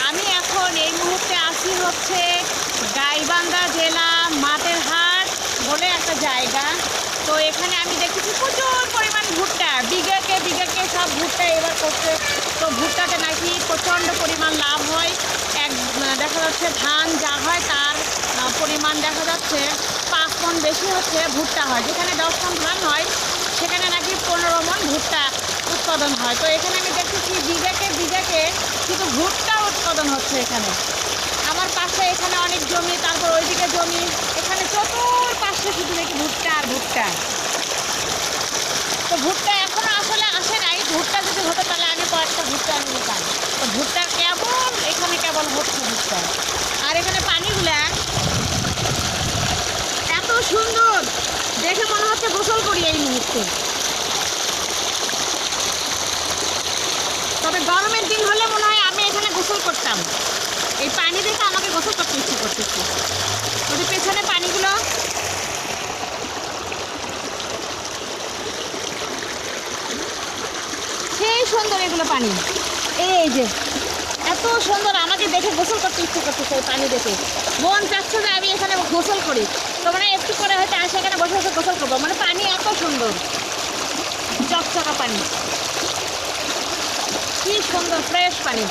আমি এখন এই মুহূর্তে আছি হচ্ছে গাইবান্ধা জেলা মাতেরহাট বলে একটা জায়গা। তো এখানে আমি দেখেছি প্রচুর পরিমাণ ভুট্টা, বিঘাকে সব ভুট্টা এবার করছে। তো ভুট্টাতে নাকি প্রচণ্ড পরিমাণ লাভ হয়। দেখা যাচ্ছে ধান যা হয় তার পরিমাণ দেখা যাচ্ছে 5 মণ বেশি হচ্ছে ভুট্টা হয়। যেখানে 10 মণ ধান হয় সেখানে নাকি 15 মণ ভুট্টা উৎপাদন হয়। তো এখানে আমি দেখেছি বিঘাকে শুধু ভুট্টা উৎপাদন হচ্ছে এখানে। আমার পাশে এখানে অনেক জমি, তারপর ওইদিকে জমি, এখানে চতুর্পাশে শুধু দেখি ভুট্টা আর ভুট্টা। তো ভুট্টা এখনও আসলে আসে নাই। ভুট্টা যদি হতো তাহলে আমি কয়েকটা ভুট্টা আমি নিতাম। তো ভুট্টা কেবল হচ্ছে ভুট্টা। আর এখানে পানিগুলা এত সুন্দর, দেখে মনে হচ্ছে গোসল করি এই মুহূর্তে। তবে গরমের দিন হলে মনে হয় আমি এখানে গোসল করতাম। এই পানি দেখে আমাকে গোসল করতে ইচ্ছে করতেছে। ওদের পেছনে পানিগুলো সেই সুন্দর, এগুলো পানি এই যে এত সুন্দর, আমাকে দেখে গোসল করতে ইচ্ছে করতেছে। এই পানি দেখে মন চাচ্ছে যে আমি এখানে গোসল করি। তো মানে একটু করে হয়তো আসে এখানে বসে বসে গোসল করবো। মানে পানি এত সুন্দর, চকচকা পানি, কি সুন্দর ফ্রেশ পানি।